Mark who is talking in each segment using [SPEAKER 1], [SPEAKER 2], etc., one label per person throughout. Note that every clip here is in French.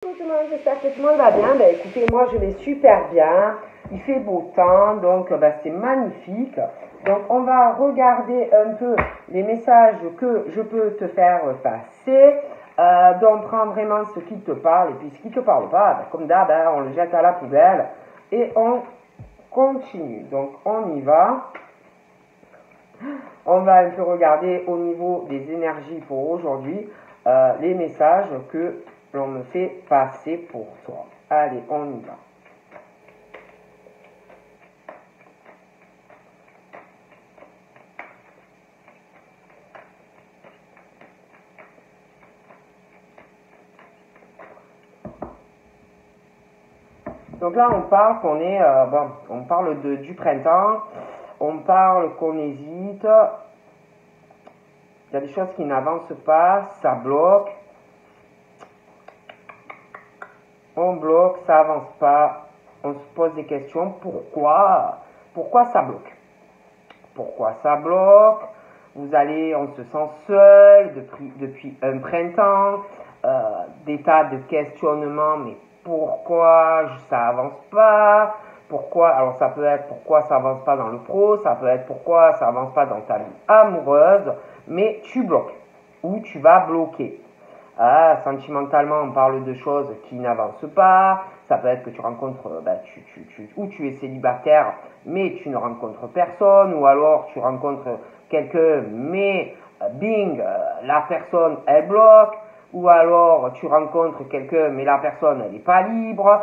[SPEAKER 1] Bonjour tout le monde, j'espère que tout le monde va bien. Écoutez, moi je vais super bien. Il fait beau temps, donc c'est magnifique. Donc on va regarder un peu les messages que je peux te faire passer. Donc prends vraiment ce qui te parle et puis ce qui te parle pas, comme d'hab, on le jette à la poubelle et on continue. Donc on y va. On va un peu regarder au niveau des énergies pour aujourd'hui les messages que l'on me fait passer pour toi. Allez, on y va. Donc là, on parle qu'on est, on parle du printemps, on parle qu'on hésite, il y a des choses qui n'avancent pas, ça bloque, on bloque, ça avance pas, on se pose des questions, pourquoi ça bloque? Pourquoi ça bloque? Vous allez, on se sent seul depuis un printemps, des tas de questionnements, mais pourquoi ça avance pas? Pourquoi? Alors ça peut être pourquoi ça avance pas dans le pro, ça peut être pourquoi ça avance pas dans ta vie amoureuse, mais tu bloques ou tu vas bloquer. Sentimentalement, on parle de choses qui n'avancent pas. Ça peut être que tu rencontres, ou tu es célibataire, mais tu ne rencontres personne, ou alors tu rencontres quelqu'un, mais bing, la personne, elle bloque, ou alors tu rencontres quelqu'un, mais la personne, elle n'est pas libre,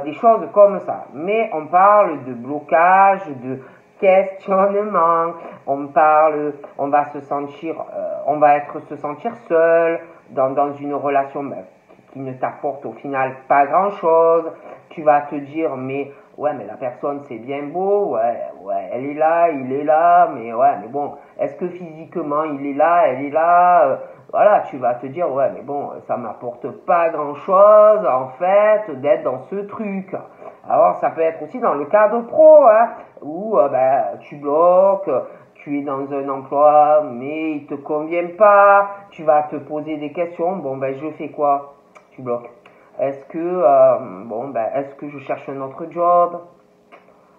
[SPEAKER 1] des choses comme ça. Mais on parle de blocage, de questionnement, on va se sentir, se sentir seul, dans une relation qui ne t'apporte au final pas grand chose. Tu vas te dire mais la personne c'est bien beau, elle est là, il est là, mais bon, est-ce que physiquement il est là, elle est là, voilà, tu vas te dire mais bon, ça m'apporte pas grand chose en fait d'être dans ce truc. Alors ça peut être aussi dans le cadre pro, où tu bloques, tu es dans un emploi, mais il te convient pas, tu vas te poser des questions, je fais quoi? Tu bloques. Est-ce que, est-ce que je cherche un autre job?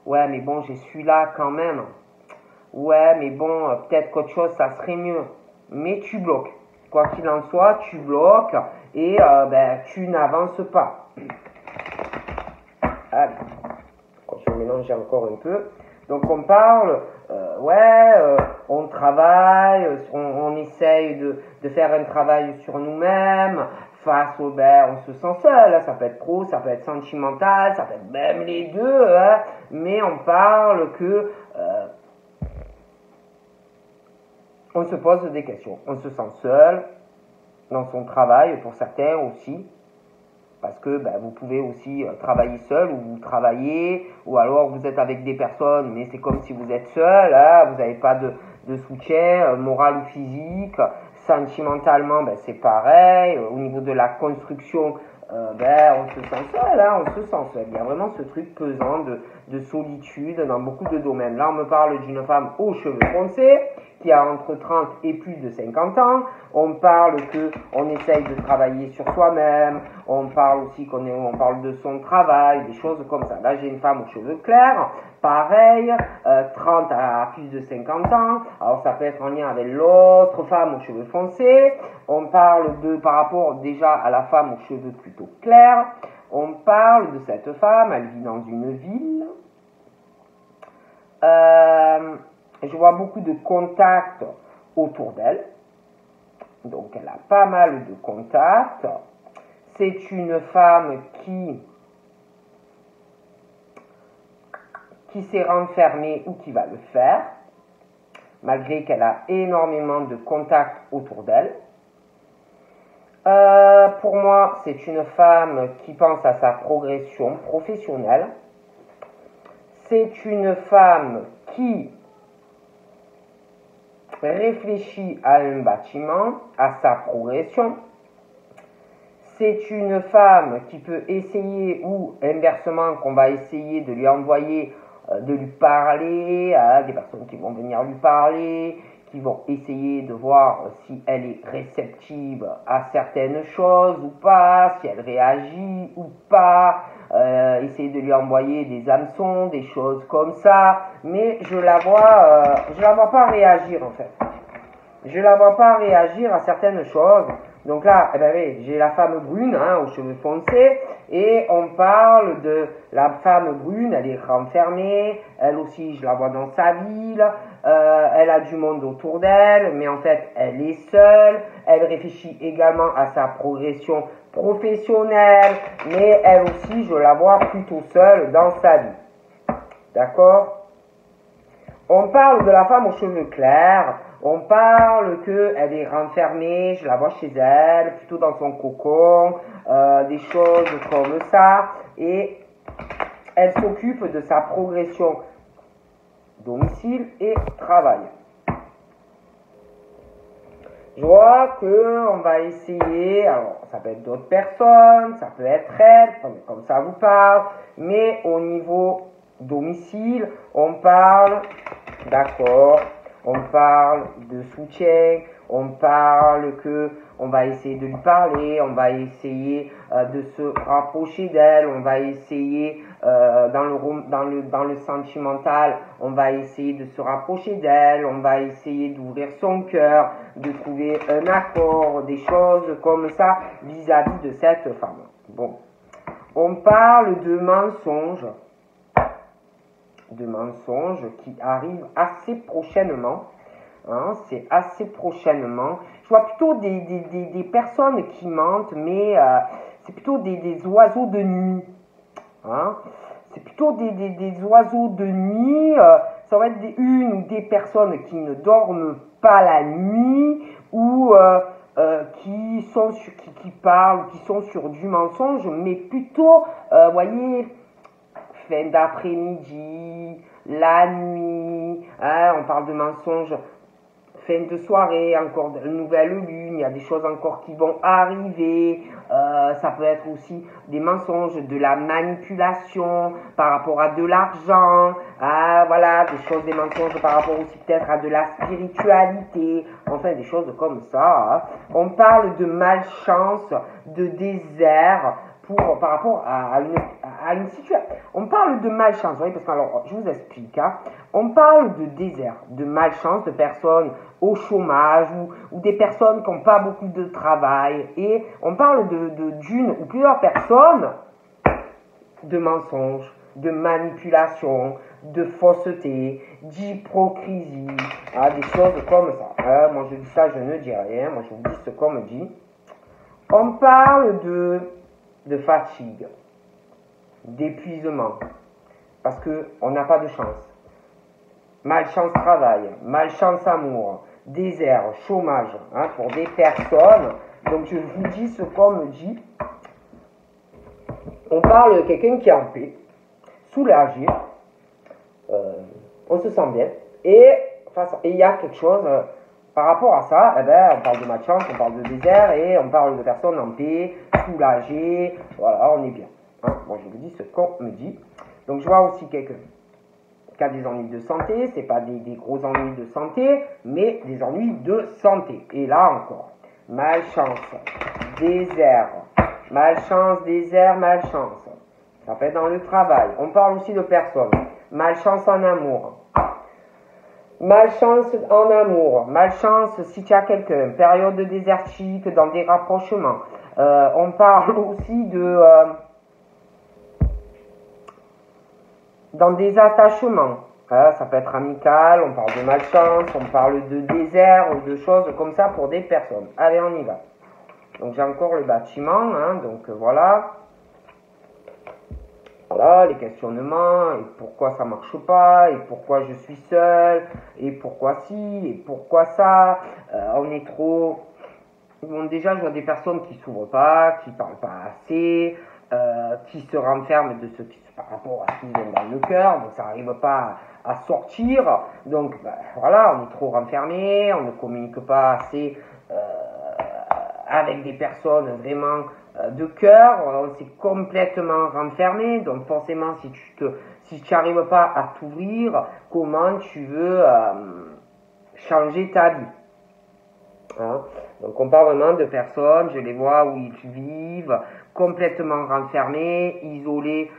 [SPEAKER 1] Ouais, mais bon, j'ai celui-là quand même. Ouais, mais bon, peut-être qu'autre chose, ça serait mieux. Mais tu bloques. Quoi qu'il en soit, tu bloques et tu n'avances pas. Allez, je vais mélanger encore un peu. Donc on parle, on travaille, on essaye de faire un travail sur nous-mêmes, face au on se sent seul, ça peut être pro, ça peut être sentimental, ça peut être même les deux, mais on parle que on se pose des questions, on se sent seul dans son travail, pour certains aussi, parce que vous pouvez aussi travailler seul ou vous travaillez, ou alors vous êtes avec des personnes, mais c'est comme si vous êtes seul, vous n'avez pas de soutien moral ou physique. Sentimentalement, c'est pareil. Au niveau de la construction, on se sent seul, on se sent seul. Il y a vraiment ce truc pesant de solitude dans beaucoup de domaines. Là, on me parle d'une femme aux cheveux foncés, qui a entre 30 et plus de 50 ans. On parle qu'on essaye de travailler sur soi-même. On parle aussi on parle de son travail, des choses comme ça. Là, j'ai une femme aux cheveux clairs, pareil, 30 à plus de 50 ans. Alors, ça peut être en lien avec l'autre femme aux cheveux foncés. On parle par rapport déjà à la femme aux cheveux plutôt clairs. On parle de cette femme, elle vit dans une ville. Je vois beaucoup de contacts autour d'elle. Donc, elle a pas mal de contacts. C'est une femme qui s'est renfermée ou qui va le faire, malgré qu'elle a énormément de contacts autour d'elle. Pour moi, c'est une femme qui pense à sa progression professionnelle. C'est une femme qui réfléchit à un bâtiment, à sa progression. C'est une femme qui peut essayer, ou inversement, qu'on va essayer de lui envoyer, de lui parler, à des personnes qui vont venir lui parler, qui vont essayer de voir si elle est réceptive à certaines choses ou pas, si elle réagit ou pas, essayer de lui envoyer des hameçons, des choses comme ça, mais je la vois pas réagir en fait. Je la vois pas réagir à certaines choses. Donc là, eh ben oui, j'ai la femme brune, hein, aux cheveux foncés, et on parle de la femme brune, elle est renfermée, elle aussi, je la vois dans sa ville, elle a du monde autour d'elle, mais en fait, elle est seule, elle réfléchit également à sa progression professionnelle, mais elle aussi, je la vois plutôt seule dans sa vie. D'accord ? On parle de la femme aux cheveux clairs, on parle qu'elle est renfermée, je la vois chez elle, plutôt dans son cocon, des choses comme ça, et elle s'occupe de sa progression domicile et travail. Je vois qu'on va essayer, alors ça peut être d'autres personnes, ça peut être elle, comme ça vous parle, mais au niveau domicile, on parle, d'accord, on parle de soutien, on parle que on va essayer de lui parler, on va essayer de se rapprocher d'elle, on va essayer dans le sentimental, on va essayer de se rapprocher d'elle, on va essayer d'ouvrir son cœur, de trouver un accord, des choses comme ça vis-à-vis de cette femme. Bon, on parle de mensonges qui arrivent assez prochainement. Hein, c'est assez prochainement. Je vois plutôt des personnes qui mentent, mais c'est plutôt des oiseaux de nuit. Hein. C'est plutôt des oiseaux de nuit. Ça va être une ou des personnes qui ne dorment pas la nuit ou qui parlent, qui sont sur du mensonge, mais plutôt, voyez, fin d'après-midi, la nuit, hein, on parle de mensonges, fin de soirée, encore de nouvelle lune, il y a des choses encore qui vont arriver, ça peut être aussi des mensonges, de la manipulation par rapport à de l'argent, voilà, des choses, des mensonges par rapport aussi peut-être à de la spiritualité, enfin des choses comme ça. Hein. On parle de malchance, de désert, par rapport à une situation. On parle de malchance, vous voyez, parce que alors, je vous explique, hein, on parle de désert, de malchance, de personnes au chômage ou des personnes qui n'ont pas beaucoup de travail, et on parle d'une ou plusieurs personnes de mensonges, de manipulation, de fausseté, d'hypocrisie, des choses comme ça. Moi je dis ça, je ne dis rien, moi je vous dis ce qu'on me dit. On parle de fatigue, d'épuisement, parce qu'on n'a pas de chance. Malchance travail, malchance amour, désert, chômage, hein, pour des personnes. Donc je vous dis ce qu'on me dit. On parle de quelqu'un qui est en paix, soulagé, on se sent bien, et il y a quelque chose, par rapport à ça, on parle de malchance, on parle de désert, et on parle de personnes en paix, soulagées, voilà, on est bien. Hein. Moi je vous dis ce qu'on me dit. Donc je vois aussi quelqu'un qui a des ennuis de santé, c'est pas des gros ennuis de santé, mais des ennuis de santé. Et là encore, malchance, désert, malchance, désert, malchance. Ça fait dans le travail. On parle aussi de personnes. Malchance en amour. Malchance en amour. Malchance si tu as quelqu'un. Période désertique, dans des rapprochements. On parle aussi dans des attachements. Ça peut être amical, on parle de malchance, on parle de désert ou de choses comme ça pour des personnes. Allez, on y va. Donc j'ai encore le bâtiment, hein, donc voilà. Voilà, les questionnements, et pourquoi ça marche pas, et pourquoi je suis seul, et pourquoi ci, et pourquoi ça. On est trop... Bon, déjà, je vois des personnes qui s'ouvrent pas, qui parlent pas assez, qui se renferment de ce qui par rapport à ce qu'ils ont dans le cœur, donc ça n'arrive pas à sortir. Donc voilà, on est trop renfermé, on ne communique pas assez avec des personnes vraiment de cœur, on s'est complètement renfermé. Donc forcément, si tu n'arrives pas à t'ouvrir, comment tu veux changer ta vie. Hein? Donc on parle vraiment de personnes, je les vois où ils vivent, complètement renfermés, isolés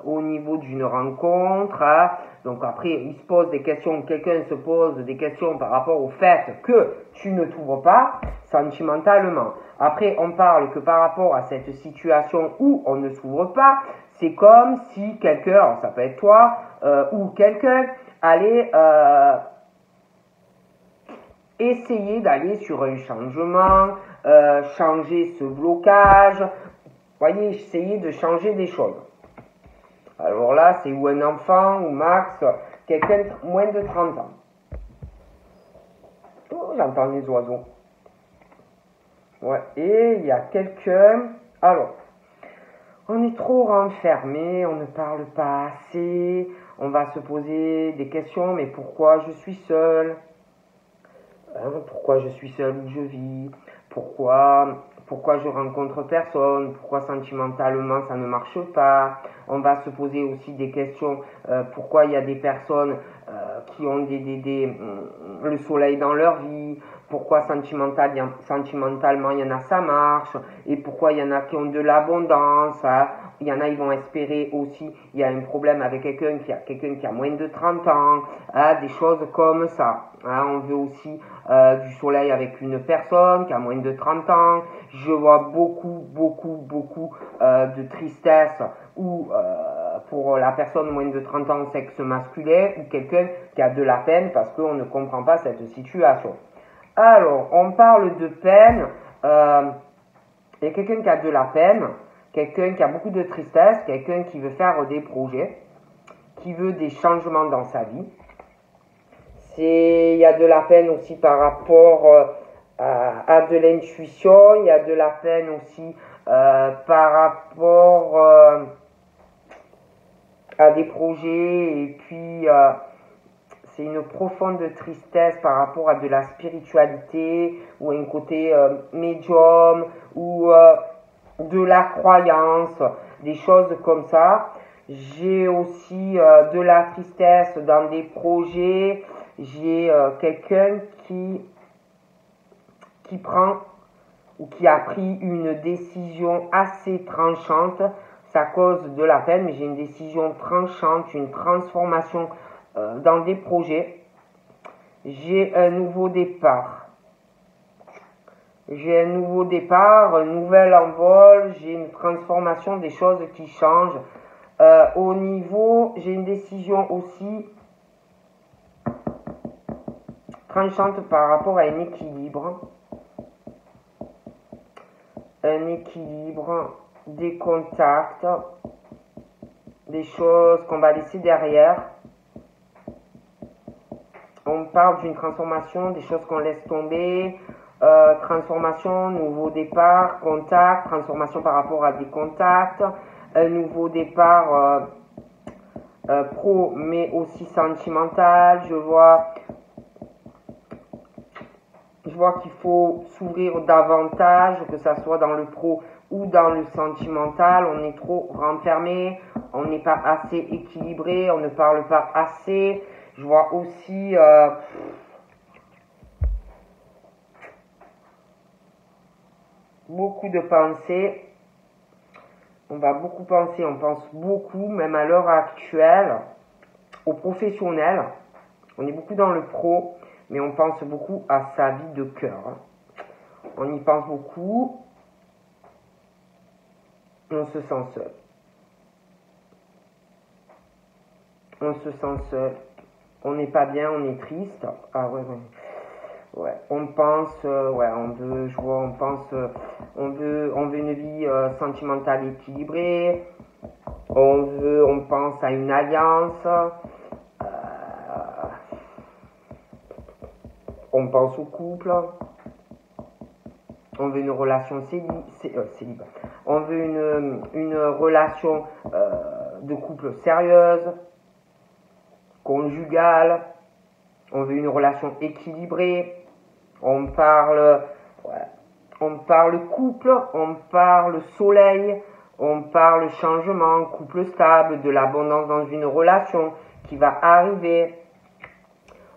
[SPEAKER 1] au niveau d'une rencontre. Hein? Donc après, ils se posent des questions, quelqu'un se pose des questions par rapport au fait que tu ne t'ouvres pas sentimentalement. Après, on parle que par rapport à cette situation où on ne s'ouvre pas, c'est comme si quelqu'un, ça peut être toi, ou quelqu'un allait essayer d'aller sur un changement, changer ce blocage, voyez, essayer de changer des choses. Alors là, c'est ou un enfant, ou max, quelqu'un moins de 30 ans. Oh, j'entends les oiseaux. Ouais, et il y a quelqu'un, alors, on est trop renfermé, on ne parle pas assez, on va se poser des questions, mais pourquoi je suis seul? Pourquoi je suis seul où je vis? Pourquoi je rencontre personne? Pourquoi sentimentalement ça ne marche pas? On va se poser aussi des questions. Pourquoi il y a des personnes qui ont le soleil dans leur vie? Pourquoi sentimentalement il y en a ça marche? Et pourquoi il y en a qui ont de l'abondance? Hein? Il y en a, ils vont espérer aussi, il y a un problème avec quelqu'un qui a moins de 30 ans, hein, des choses comme ça. Hein, on veut aussi du soleil avec une personne qui a moins de 30 ans. Je vois beaucoup de tristesse ou pour la personne moins de 30 ans sexe masculin ou quelqu'un qui a de la peine parce qu'on ne comprend pas cette situation. Alors, on parle de peine. Il y a quelqu'un qui a de la peine, quelqu'un qui a beaucoup de tristesse, quelqu'un qui veut faire des projets, qui veut des changements dans sa vie. Il y a de la peine aussi par rapport à de l'intuition, il y a de la peine aussi par rapport à des projets, et puis c'est une profonde tristesse par rapport à de la spiritualité, ou un côté médium, ou de la croyance, des choses comme ça. J'ai aussi de la tristesse dans des projets. J'ai quelqu'un qui prend ou qui a pris une décision assez tranchante. Ça cause de la peine, mais j'ai une décision tranchante, une transformation dans des projets. J'ai un nouveau départ. J'ai un nouveau départ, un nouvel envol, j'ai une transformation, des choses qui changent. Au niveau, j'ai une décision aussi tranchante par rapport à un équilibre. Un équilibre, des contacts, des choses qu'on va laisser derrière. On parle d'une transformation, des choses qu'on laisse tomber. Transformation, nouveau départ, contact, transformation par rapport à des contacts, un nouveau départ pro mais aussi sentimental. Je vois qu'il faut s'ouvrir davantage, que ça soit dans le pro ou dans le sentimental. On est trop renfermé, on n'est pas assez équilibré, on ne parle pas assez. Je vois aussi beaucoup de pensées. On va beaucoup penser, on pense beaucoup, même à l'heure actuelle, aux professionnels. On est beaucoup dans le pro, mais on pense beaucoup à sa vie de cœur. On y pense beaucoup. On se sent seul. On se sent seul. On n'est pas bien, on est triste. Ah ouais. Ouais, on pense, on veut une vie sentimentale équilibrée. On pense à une alliance. On pense au couple. On veut une relation célibat. On veut une relation de couple sérieuse, conjugale. On veut une relation équilibrée. On parle couple, on parle soleil, on parle changement, couple stable, de l'abondance dans une relation qui va arriver.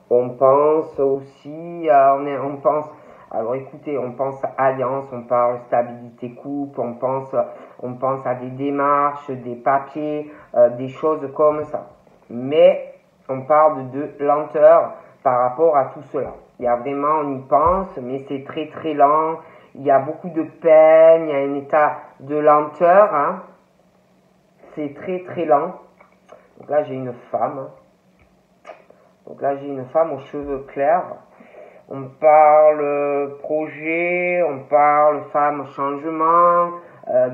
[SPEAKER 1] On pense aussi, on pense, alors écoutez, on pense alliance, on parle stabilité couple, on pense à des démarches, des papiers, des choses comme ça. Mais on parle de lenteur par rapport à tout cela. Il y a vraiment, on y pense, mais c'est très très lent. Il y a beaucoup de peine, il y a un état de lenteur. Hein. C'est très très lent. Donc là, j'ai une femme. Donc là, j'ai une femme aux cheveux clairs. On parle projet, on parle femme changement,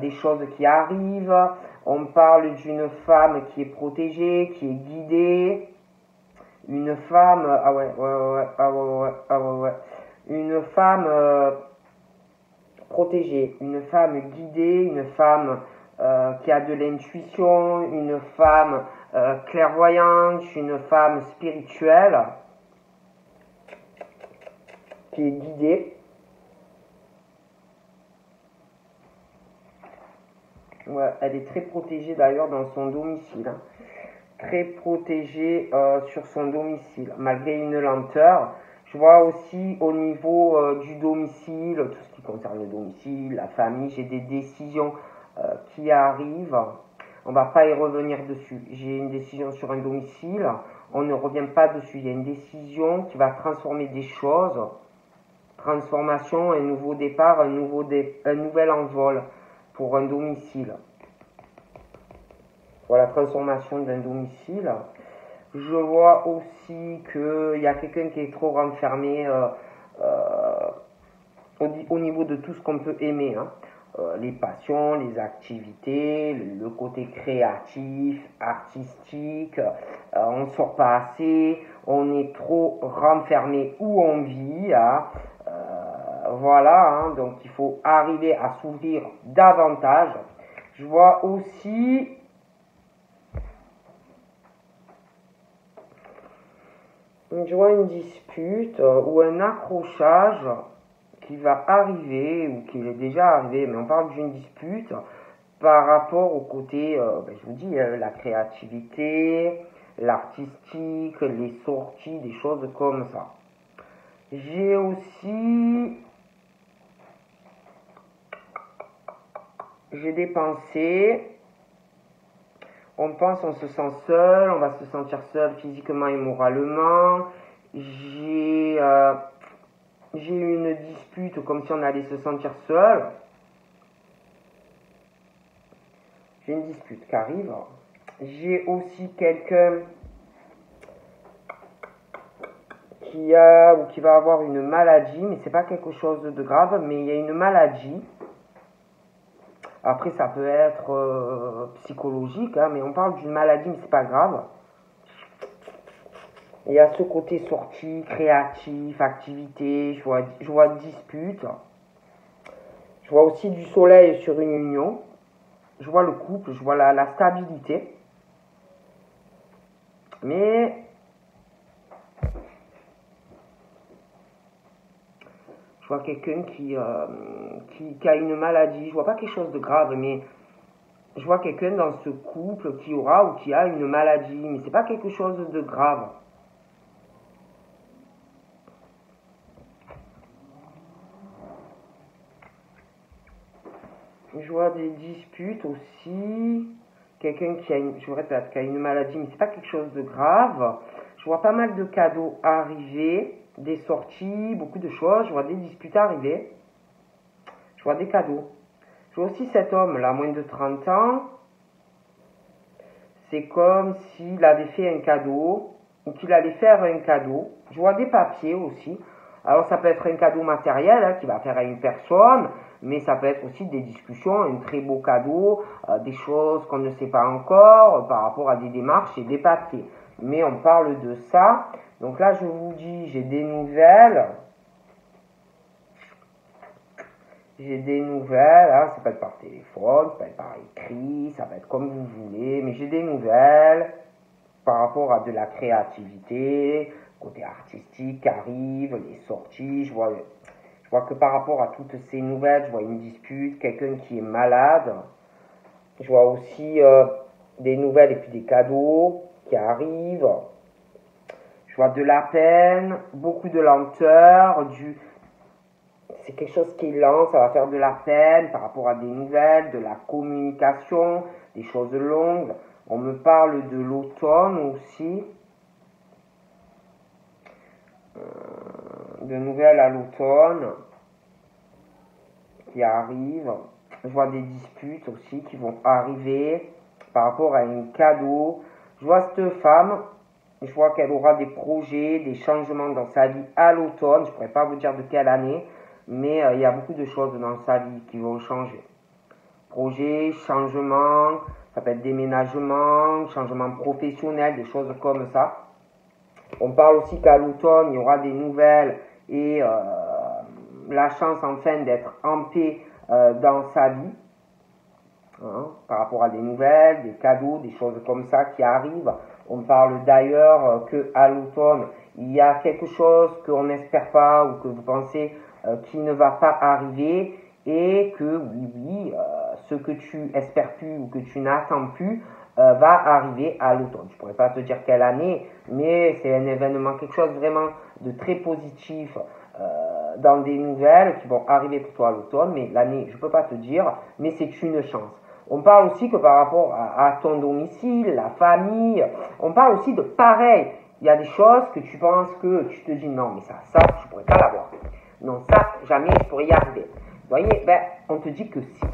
[SPEAKER 1] des choses qui arrivent. On parle d'une femme qui est protégée, qui est guidée. Une femme, une femme protégée, une femme guidée, une femme qui a de l'intuition, une femme clairvoyante, une femme spirituelle qui est guidée. Ouais, elle est très protégée d'ailleurs dans son domicile. Hein. Très protégée sur son domicile, malgré une lenteur. Je vois aussi au niveau du domicile, tout ce qui concerne le domicile, la famille, j'ai des décisions qui arrivent. On ne va pas y revenir dessus. J'ai une décision sur un domicile, on ne revient pas dessus. Il y a une décision qui va transformer des choses. Transformation, un nouveau départ, un nouvel envol pour un domicile. Voilà, transformation d'un domicile. Je vois aussi qu'il y a quelqu'un qui est trop renfermé au niveau de tout ce qu'on peut aimer. Hein. Les passions, les activités, le côté créatif, artistique. On ne sort pas assez, on est trop renfermé où on vit. Hein. Voilà, hein, donc il faut arriver à s'ouvrir davantage. Je vois aussi une dispute ou un accrochage qui va arriver ou qui est déjà arrivé, mais on parle d'une dispute par rapport au côté, je vous dis, la créativité, l'artistique, les sorties, des choses comme ça. J'ai aussi des pensées. On pense, on se sent seul, on va se sentir seul physiquement et moralement. J'ai une dispute comme si on allait se sentir seul. J'ai une dispute qui arrive. J'ai aussi quelqu'un qui va avoir une maladie, mais c'est pas quelque chose de grave, mais il y a une maladie. Après, ça peut être psychologique, hein, mais on parle d'une maladie, mais c'est pas grave. Il y a ce côté sortie, créatif, activité, je vois dispute. Je vois aussi du soleil sur une union. Je vois le couple, je vois la stabilité. Mais je vois quelqu'un qui a une maladie. Je vois pas quelque chose de grave, mais je vois quelqu'un dans ce couple qui aura ou qui a une maladie. Mais c'est pas quelque chose de grave. Je vois des disputes aussi. Quelqu'un qui a une maladie, mais c'est pas quelque chose de grave. Je vois pas mal de cadeaux arriver, des sorties, beaucoup de choses. Je vois des disputes arriver. Je vois des cadeaux. Je vois aussi cet homme là, moins de 30 ans. C'est comme s'il avait fait un cadeau ou qu'il allait faire un cadeau. Je vois des papiers aussi. Alors ça peut être un cadeau matériel hein, qui va faire à une personne, mais ça peut être aussi des discussions, un très beau cadeau, des choses qu'on ne sait pas encore par rapport à des démarches et des papiers. Mais on parle de ça. Donc là, je vous dis, j'ai des nouvelles. Hein, ça peut être par téléphone, ça peut être par écrit, ça peut être comme vous voulez, mais j'ai des nouvelles par rapport à de la créativité, côté artistique qui arrive, les sorties, je vois que par rapport à toutes ces nouvelles, je vois une dispute, quelqu'un qui est malade. Je vois aussi des nouvelles et puis des cadeaux qui arrivent. Je vois de la peine, beaucoup de lenteur, c'est quelque chose qui est lent, ça va faire de la peine par rapport à des nouvelles, de la communication, des choses longues. On me parle de l'automne aussi. De nouvelles à l'automne qui arrivent. Je vois des disputes aussi qui vont arriver par rapport à un cadeau. Je vois cette femme, je vois qu'elle aura des projets, des changements dans sa vie à l'automne. Je ne pourrais pas vous dire de quelle année, mais il y a beaucoup de choses dans sa vie qui vont changer. Projets, changements, ça peut être déménagement, changement professionnel, des choses comme ça. On parle aussi qu'à l'automne, il y aura des nouvelles et la chance enfin d'être en paix dans sa vie. Hein, par rapport à des nouvelles, des cadeaux, des choses comme ça qui arrivent. On parle d'ailleurs qu'à l'automne, il y a quelque chose qu'on n'espère pas ou que vous pensez qui ne va pas arriver et que oui, ce que tu espères plus ou que tu n'attends plus va arriver à l'automne. Je ne pourrais pas te dire quelle année, mais c'est un événement, quelque chose vraiment de très positif dans des nouvelles qui vont arriver pour toi à l'automne, mais l'année, je ne peux pas te dire, mais c'est une chance. On parle aussi que par rapport à ton domicile, la famille, on parle aussi de pareil. Il y a des choses que tu penses que tu te dis non, mais ça, je ne pourrais pas l'avoir. Non, ça, jamais je pourrais y arriver. Vous voyez, on te dit que si.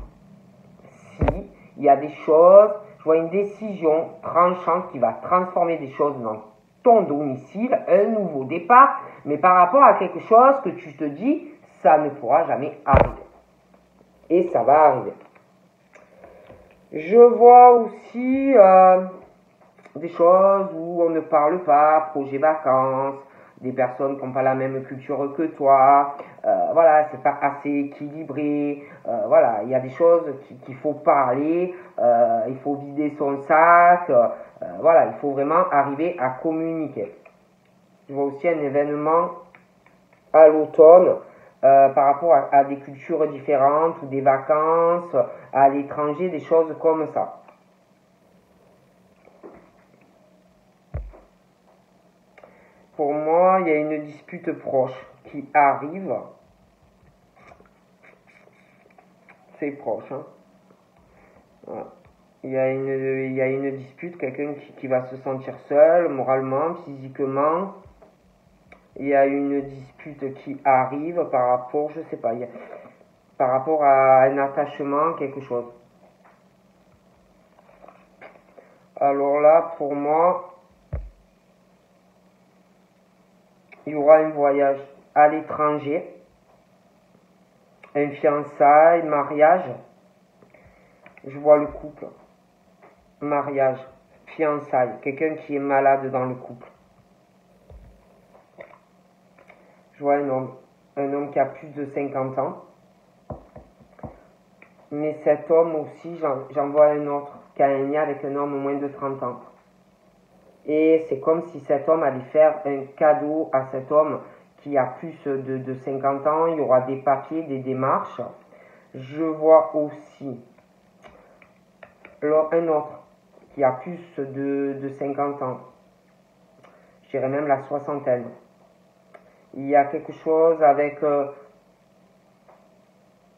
[SPEAKER 1] Si, il y a des choses, je vois une décision tranchante qui va transformer des choses dans ton domicile, un nouveau départ, mais par rapport à quelque chose que tu te dis, ça ne pourra jamais arriver. Et ça va arriver. Je vois aussi des choses où on ne parle pas, projet vacances, des personnes qui n'ont pas la même culture que toi, voilà, c'est pas assez équilibré, voilà, il y a des choses qu'il faut parler, il faut vider son sac, voilà, il faut vraiment arriver à communiquer. Je vois aussi un événement à l'automne, par rapport à des cultures différentes ou des vacances à l'étranger, des choses comme ça. Pour moi, il y a une dispute proche qui arrive. C'est proche. Hein. Voilà. Il y a une dispute, quelqu'un qui va se sentir seul, moralement, physiquement. Il y a une dispute qui arrive par rapport, je sais pas, par rapport à un attachement, quelque chose. Alors là, pour moi, il y aura un voyage à l'étranger, un fiançailles, mariage. Je vois le couple, mariage, fiançailles, quelqu'un qui est malade dans le couple. Je vois un homme qui a plus de 50 ans. Mais cet homme aussi, j'en vois un autre qui a un lien avec un homme moins de 30 ans. Et c'est comme si cet homme allait faire un cadeau à cet homme qui a plus de 50 ans. Il y aura des papiers, des démarches. Je vois aussi un autre qui a plus de 50 ans. Je dirais même la soixantaine. Il y a quelque chose avec un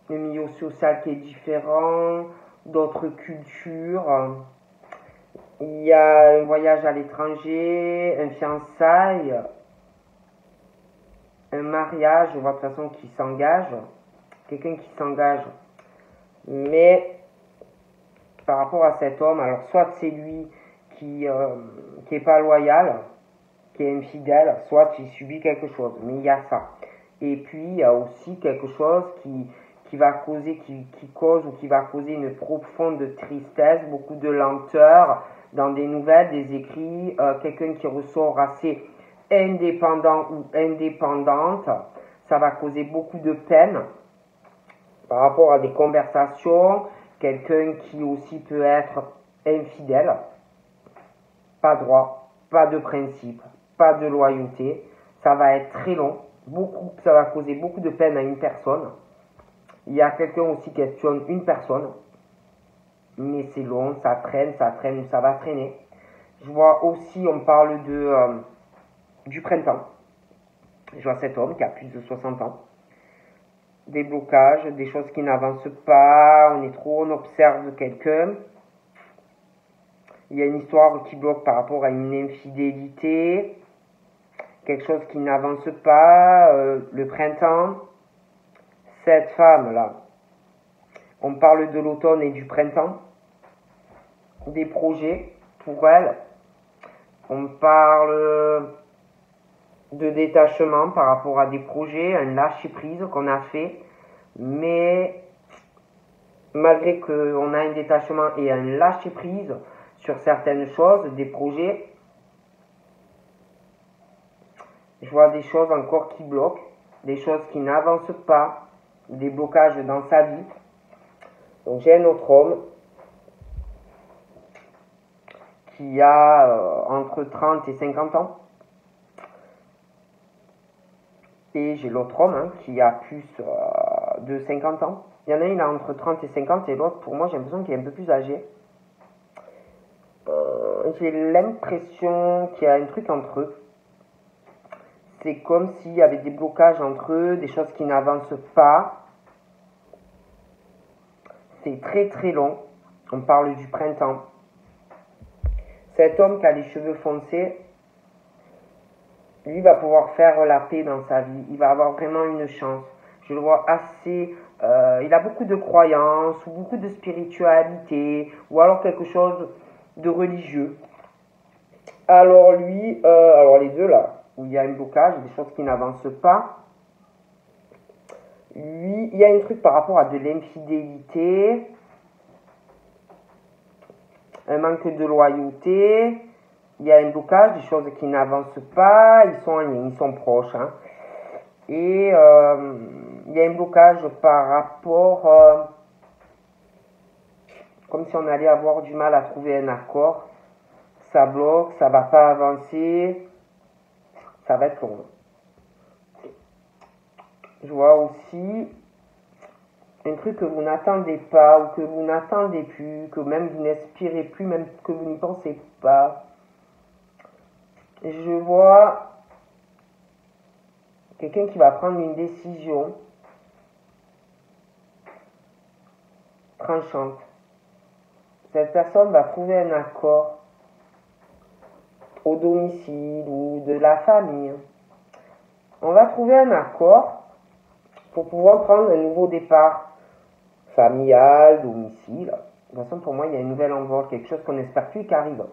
[SPEAKER 1] milieu social qui est différent, d'autres cultures. Il y a un voyage à l'étranger, un fiançailles, un mariage, je vois de toute façon qui s'engage, quelqu'un qui s'engage. Mais par rapport à cet homme, alors soit c'est lui qui est pas loyal, qui est infidèle, soit il subit quelque chose. Mais il y a ça. Et puis il y a aussi quelque chose qui va causer, qui cause ou qui va causer une profonde tristesse, beaucoup de lenteur dans des nouvelles, des écrits, quelqu'un qui ressort assez indépendant ou indépendante, ça va causer beaucoup de peine par rapport à des conversations, quelqu'un qui aussi peut être infidèle, pas droit, pas de principe, pas de loyauté, ça va être très long, ça va causer beaucoup de peine à une personne. Il y a quelqu'un aussi qui questionne une personne, mais c'est long, ça traîne, ça va traîner. Je vois aussi, on parle du printemps. Je vois cet homme qui a plus de 60 ans. Des blocages, des choses qui n'avancent pas, on observe quelqu'un. Il y a une histoire qui bloque par rapport à une infidélité, quelque chose qui n'avance pas, le printemps. Cette femme-là, on parle de l'automne et du printemps, des projets pour elle. On parle de détachement par rapport à des projets, un lâcher-prise qu'on a fait, mais malgré qu'on a un détachement et un lâcher-prise sur certaines choses, des projets, je vois des choses encore qui bloquent, des choses qui n'avancent pas, des blocages dans sa vie. Donc j'ai un autre homme qui a entre 30 et 50 ans. Et j'ai l'autre homme qui a plus de 50 ans. Il y en a un, il a entre 30 et 50, et l'autre, pour moi, j'ai l'impression qu'il est un peu plus âgé. J'ai l'impression qu'il y a un truc entre eux. C'est comme s'il y avait des blocages entre eux, des choses qui n'avancent pas. C'est très très long. On parle du printemps. Cet homme qui a les cheveux foncés, lui va pouvoir faire la paix dans sa vie. Il va avoir vraiment une chance. Je le vois assez... il a beaucoup de croyances, ou beaucoup de spiritualité, ou alors quelque chose de religieux. Alors lui, alors les deux là, où il y a un blocage, des choses qui n'avancent pas. Lui, il y a un truc par rapport à de l'infidélité, un manque de loyauté. Il y a un blocage, des choses qui n'avancent pas, ils sont en lien, ils sont proches. Et il y a un blocage par rapport, comme si on allait avoir du mal à trouver un accord. Ça bloque, ça va pas avancer, ça va être long. Je vois aussi un truc que vous n'attendez pas, ou que vous n'attendez plus, que même vous n'espérez plus, même que vous n'y pensez pas. Je vois quelqu'un qui va prendre une décision tranchante. Cette personne va trouver un accord au domicile ou de la famille. On va trouver un accord pour pouvoir prendre un nouveau départ familial, domicile. De toute façon, pour moi, il y a une nouvelle envol, quelque chose qu'on n'espère plus qui arrive.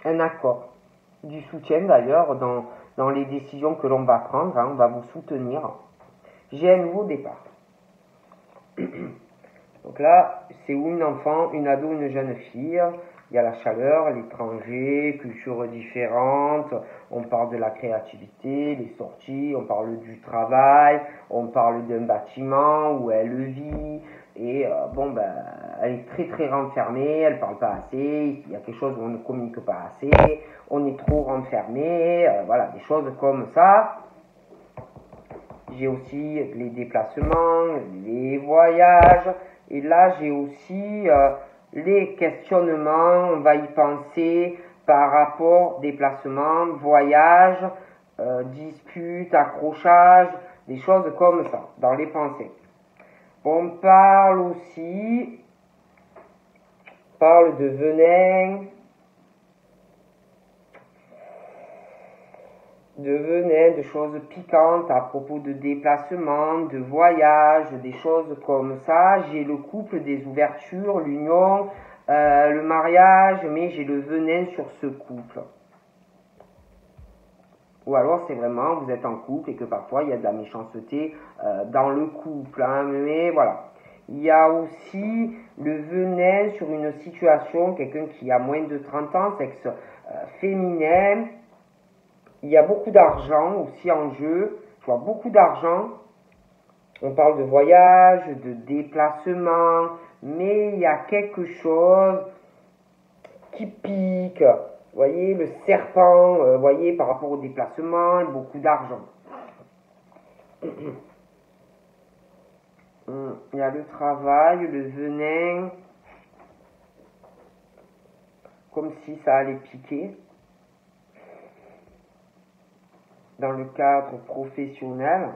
[SPEAKER 1] Un accord. Du soutien d'ailleurs dans les décisions que l'on va prendre, on va vous soutenir. J'ai un nouveau départ. Donc là, c'est où une enfant, une ado, une jeune fille. Il y a la chaleur, l'étranger, cultures différentes, on parle de la créativité, les sorties, on parle du travail, on parle d'un bâtiment où elle vit, et elle est très très renfermée, elle parle pas assez, il y a quelque chose où on ne communique pas assez, on est trop renfermé, voilà, des choses comme ça. J'ai aussi les déplacements, les voyages, et là j'ai aussi les questionnements, on va y penser par rapport déplacement, voyage, dispute, accrochage, des choses comme ça, dans les pensées. On parle de venin, de choses piquantes à propos de déplacements, de voyages, des choses comme ça. J'ai le couple, des ouvertures, l'union, le mariage, mais j'ai le venin sur ce couple. Ou alors c'est vraiment, vous êtes en couple et que parfois il y a de la méchanceté dans le couple. Mais voilà. Il y a aussi le venin sur une situation, quelqu'un qui a moins de 30 ans, sexe féminin. Il y a beaucoup d'argent aussi en jeu. Je vois beaucoup d'argent. On parle de voyage, de déplacement, mais il y a quelque chose qui pique. Vous voyez, le serpent, voyez, par rapport au déplacement, beaucoup d'argent. Il y a le travail, le venin, comme si ça allait piquer. dans le cadre professionnel.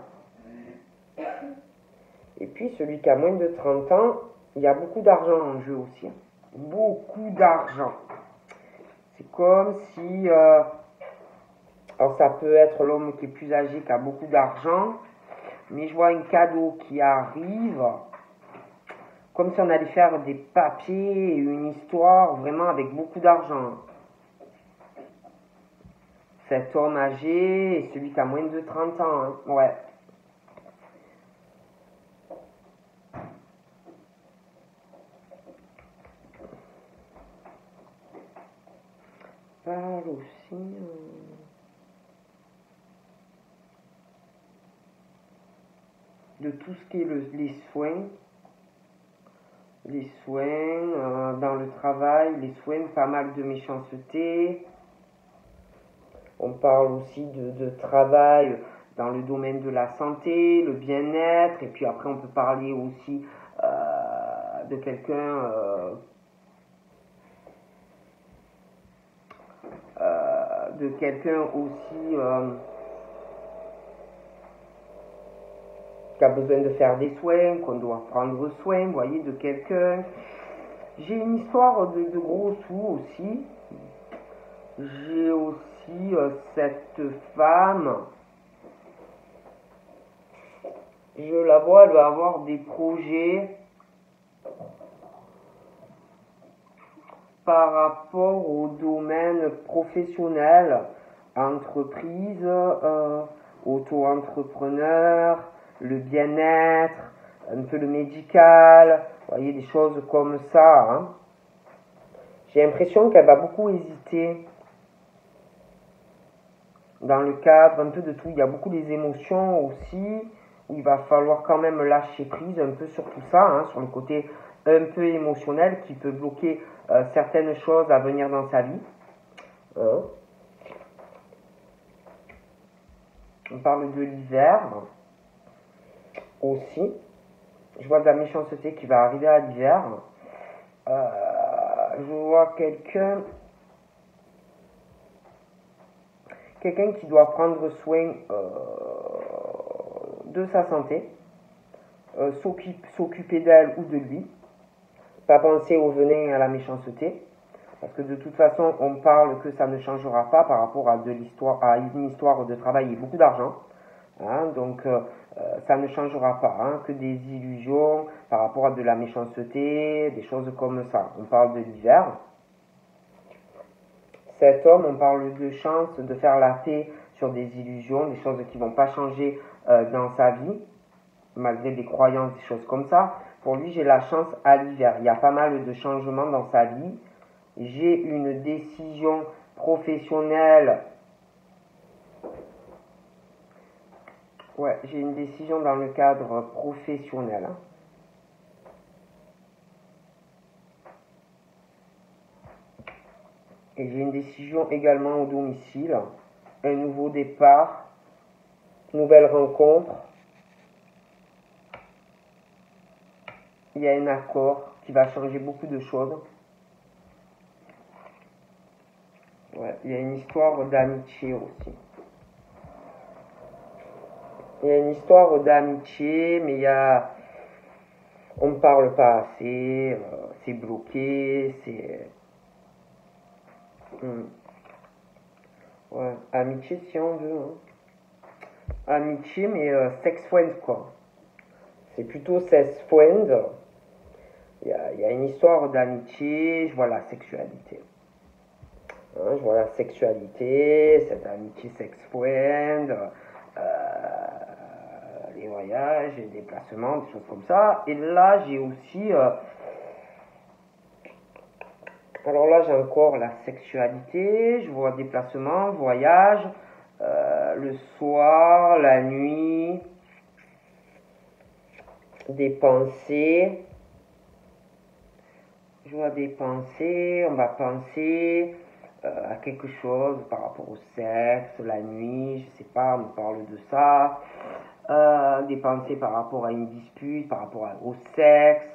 [SPEAKER 1] Et puis celui qui a moins de 30 ans, il y a beaucoup d'argent en jeu aussi. Beaucoup d'argent. C'est comme si... alors ça peut être l'homme qui est plus âgé, qui a beaucoup d'argent. Mais je vois un cadeau qui arrive. Comme si on allait faire des papiers et une histoire vraiment avec beaucoup d'argent. Cet homme âgé et celui qui a moins de 30 ans. Hein. Ouais. Parle aussi de tout ce qui est les soins. Les soins dans le travail, les soins, pas mal de méchanceté. On parle aussi de travail dans le domaine de la santé, le bien-être, et puis après on peut parler aussi de quelqu'un aussi qui a besoin de faire des soins, qu'on doit prendre soin, vous voyez, de quelqu'un. J'ai une histoire de gros sous aussi. J'ai aussi cette femme. Je la vois, elle va avoir des projets par rapport au domaine professionnel, entreprise, auto-entrepreneur, le bien-être, un peu le médical, vous voyez, des choses comme ça. Hein. J'ai l'impression qu'elle va beaucoup hésiter dans le cadre un peu de tout. Il y a beaucoup des émotions aussi, où il va falloir quand même lâcher prise un peu sur tout ça, hein, sur le côté un peu émotionnel qui peut bloquer certaines choses à venir dans sa vie. Hein. On parle de l'hiver aussi. Je vois de la méchanceté qui va arriver à l'hiver. Je vois quelqu'un qui doit prendre soin de sa santé, s'occuper d'elle ou de lui, pas penser au venin et à la méchanceté, parce que de toute façon on parle que ça ne changera pas par rapport à une histoire de travail et beaucoup d'argent, hein, donc ça ne changera pas, hein, que des illusions par rapport à de la méchanceté, des choses comme ça. On parle de l'hiver. Cet homme, on parle de chance de faire la paix sur des illusions, des choses qui ne vont pas changer dans sa vie, malgré des croyances, des choses comme ça. Pour lui, j'ai la chance à l'hiver. Il y a pas mal de changements dans sa vie. J'ai une décision professionnelle. Ouais, j'ai une décision dans le cadre professionnel. Hein. Et j'ai une décision également au domicile, un nouveau départ, nouvelle rencontre. Il y a un accord qui va changer beaucoup de choses. Ouais, il y a une histoire d'amitié aussi. Il y a une histoire d'amitié, mais on ne parle pas assez, c'est bloqué, c'est... Ouais, amitié si on veut. Hein. Amitié, mais sex friend quoi. C'est plutôt sex friend. Il y a une histoire d'amitié, je vois la sexualité. Hein, je vois la sexualité, cette amitié sex friend, les voyages, les déplacements, des choses comme ça. Et là, j'ai aussi... alors là, j'ai encore la sexualité, je vois déplacement, voyage, le soir, la nuit, des pensées. Je vois des pensées, on va penser à quelque chose par rapport au sexe, la nuit, je sais pas, on parle de ça. Des pensées par rapport à une dispute, par rapport au sexe.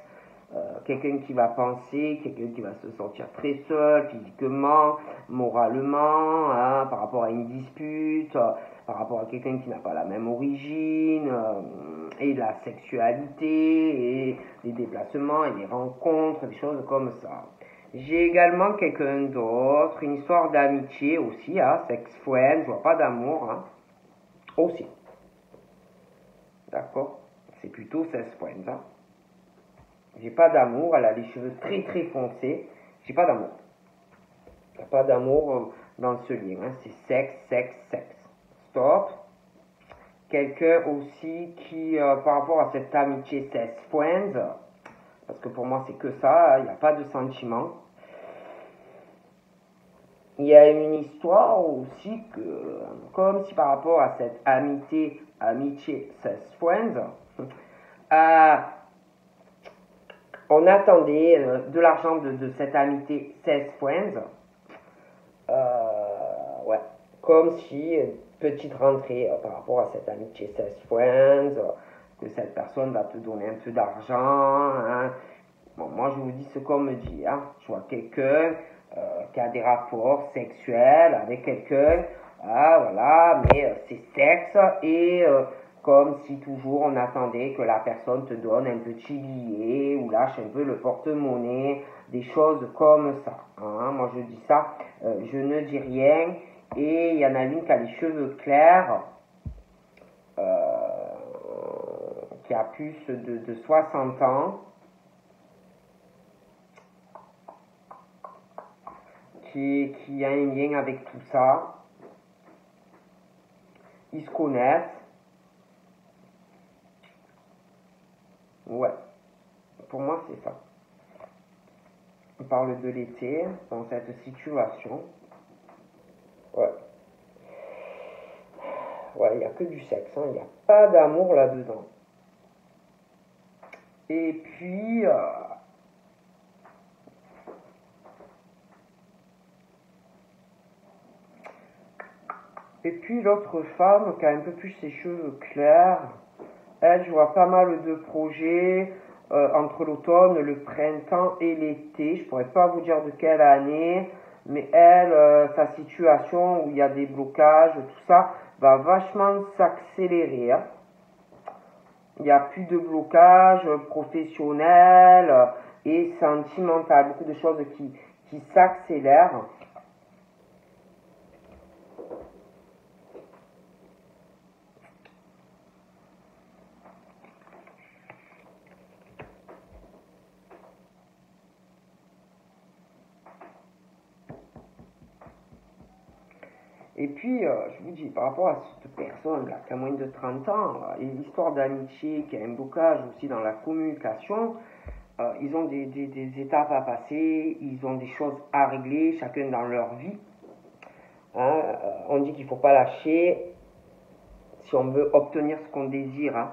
[SPEAKER 1] quelqu'un qui va penser, quelqu'un qui va se sentir très seul physiquement, moralement, hein, par rapport à une dispute, par rapport à quelqu'un qui n'a pas la même origine, et la sexualité, et les déplacements, et les rencontres, des choses comme ça. J'ai également quelqu'un d'autre, une histoire d'amitié aussi, hein, sex friend, je vois pas d'amour, hein, aussi. D'accord? C'est plutôt sex friend, hein. J'ai pas d'amour, elle a les cheveux très très foncés. J'ai pas d'amour. Il n'y a pas d'amour dans ce lien. Hein. C'est sexe, sexe, sexe. Stop. Quelqu'un aussi qui, par rapport à cette amitié sex friends, parce que pour moi c'est que ça, il n'y a pas de sentiment. Il y a une histoire aussi que, comme si par rapport à cette amitié sex friends, on attendait de l'argent de cette amitié sex friends, ouais, comme si petite rentrée par rapport à cette amitié sex friends, que cette personne va te donner un peu d'argent. Hein. Bon, moi je vous dis ce qu'on me dit. Hein. Je vois quelqu'un qui a des rapports sexuels avec quelqu'un, voilà, mais c'est sexe et comme si toujours on attendait que la personne te donne un petit billet ou lâche un peu le porte-monnaie, des choses comme ça. Hein. Moi je dis ça, je ne dis rien. Et il y en a une qui a les cheveux clairs, qui a plus de 60 ans, qui a un lien avec tout ça. Ils se connaissent. Ouais, pour moi c'est ça. On parle de l'été dans cette situation. Ouais. Ouais, il n'y a que du sexe, hein. Il n'y a pas d'amour là-dedans. Et puis, l'autre femme qui a un peu plus ses cheveux clairs, elle, je vois pas mal de projets entre l'automne, le printemps et l'été. Je pourrais pas vous dire de quelle année, mais elle, sa situation où il y a des blocages, tout ça, va vachement s'accélérer. Hein. Il n'y a plus de blocage professionnel et sentimental, beaucoup de choses qui s'accélèrent. Et puis, je vous dis, par rapport à cette personne-là, qui a moins de 30 ans, et l'histoire d'amitié, qui a un blocage aussi dans la communication, ils ont des étapes à passer, ils ont des choses à régler, chacun dans leur vie. Hein, on dit qu'il ne faut pas lâcher si on veut obtenir ce qu'on désire. Hein.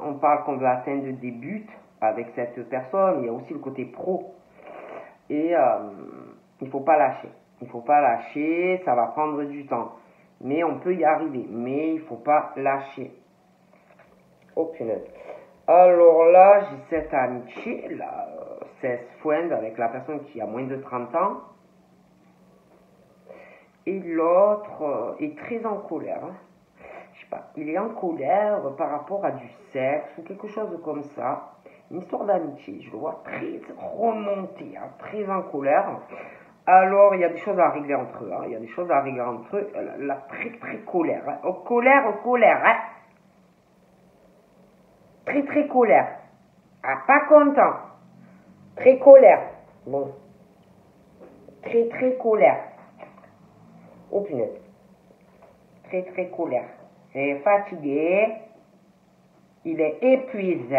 [SPEAKER 1] On parle qu'on veut atteindre des buts avec cette personne, il y a aussi le côté pro. Et il ne faut pas lâcher. Il ne faut pas lâcher, ça va prendre du temps. Mais on peut y arriver. Mais il ne faut pas lâcher. Oh punaise. Alors là, j'ai cette amitié, là, c'est friend avec la personne qui a moins de 30 ans. Et l'autre est très en colère. Hein. Je sais pas, il est en colère par rapport à du sexe ou quelque chose comme ça. Une histoire d'amitié, je le vois très remonté, hein, très en colère. Alors, il y a des choses à régler entre eux. Hein. Il y a des choses à régler entre eux. La très très colère. Hein. Colère. Hein. Très très colère. Ah, pas content. Très colère. Bon. Très très colère. Oh punaise. Très très colère. Il est fatigué. Il est épuisé.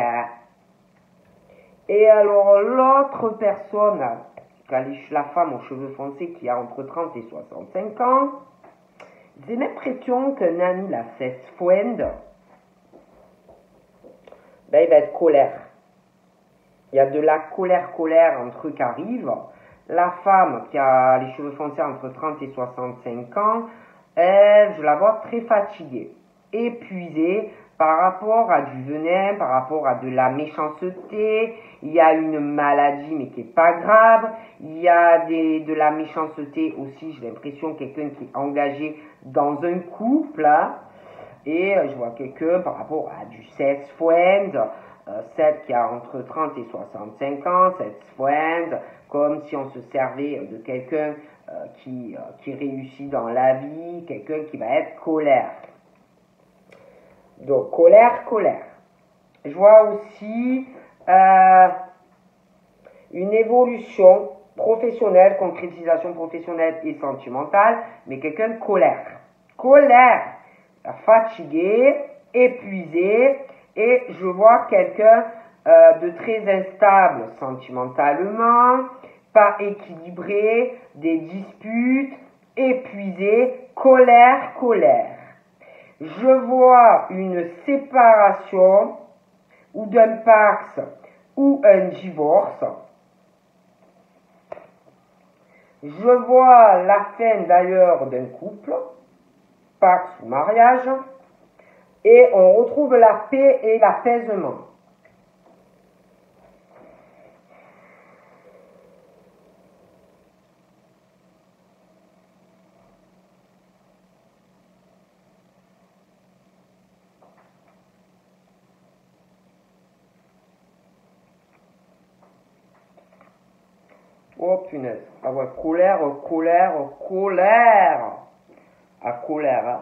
[SPEAKER 1] Et alors, l'autre personne, la femme aux cheveux foncés qui a entre 30 et 65 ans, j'ai l'impression qu'un ami, la sex friend, ben, il va être colère. Il y a de la colère entre eux qui arrive. La femme qui a les cheveux foncés entre 30 et 65 ans, elle, je la vois très fatiguée, épuisée, par rapport à du venin, par rapport à de la méchanceté. Il y a une maladie mais qui n'est pas grave. Il y a de la méchanceté aussi, j'ai l'impression, quelqu'un qui est engagé dans un couple. Hein. Et je vois quelqu'un par rapport à du sex friend, celle qui a entre 30 et 65 ans, sex friend, comme si on se servait de quelqu'un qui réussit dans la vie, quelqu'un qui va être colère. Donc, colère. Je vois aussi une évolution professionnelle, concrétisation professionnelle et sentimentale, mais quelqu'un de colère. Colère, fatigué, épuisé, et je vois quelqu'un de très instable sentimentalement, pas équilibré, des disputes, épuisé, colère. Je vois une séparation ou d'un pax ou un divorce. Je vois la fin d'ailleurs d'un couple, pax ou mariage, et on retrouve la paix et l'apaisement. Oh punaise. Ah ouais, colère. Ah, colère. Hein.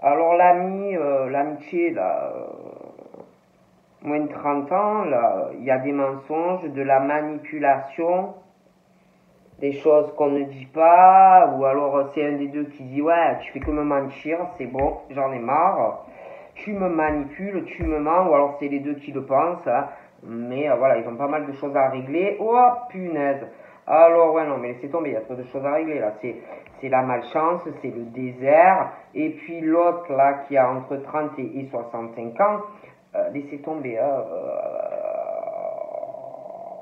[SPEAKER 1] Alors l'amitié, là, moins de 30 ans, là, il y a des mensonges, de la manipulation, des choses qu'on ne dit pas, ou alors c'est un des deux qui dit ouais, tu fais que me mentir, c'est bon, j'en ai marre, tu me manipules, tu me mens, ou alors c'est les deux qui le pensent, hein. Mais voilà, ils ont pas mal de choses à régler. Oh punaise. Alors ouais non mais laissez tomber, il y a trop de choses à régler là, c'est la malchance, c'est le désert, et puis l'autre là qui a entre 30 et 65 ans, laissez tomber,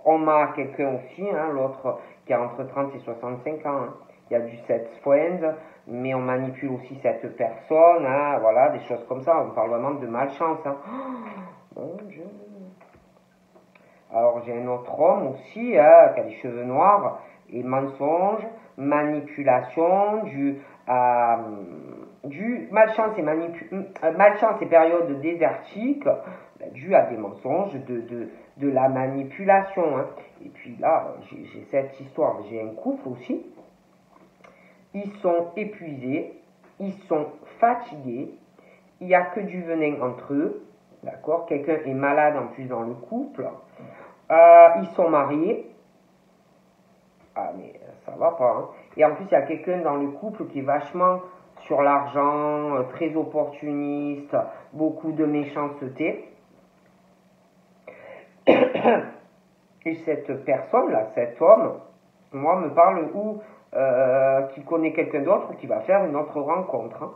[SPEAKER 1] on a quelqu'un aussi, hein, l'autre qui a entre 30 et 65 ans, hein. Il y a du sex friend, mais on manipule aussi cette personne, hein, voilà, des choses comme ça, on parle vraiment de malchance. Hein. Oh, mon Dieu. Alors j'ai un autre homme aussi, hein, qui a des cheveux noirs, et mensonge, manipulation, malchance et période désertique, dû à des mensonges, de la manipulation. Hein. Et puis là, j'ai cette histoire, j'ai un couple aussi, ils sont épuisés, ils sont fatigués, il n'y a que du venin entre eux, d'accord, quelqu'un est malade en plus dans le couple, ils sont mariés, ah mais ça va pas, hein. Et en plus il y a quelqu'un dans le couple qui est vachement sur l'argent, très opportuniste, beaucoup de méchanceté. Et cette personne-là, cet homme, moi me parle qui connaît quelqu'un d'autre qui va faire une autre rencontre. Hein.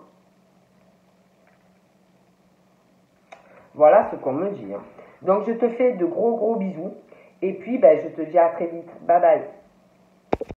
[SPEAKER 1] Voilà ce qu'on me dit. Hein. Donc je te fais de gros bisous. Et puis je te dis à très vite. Bye bye.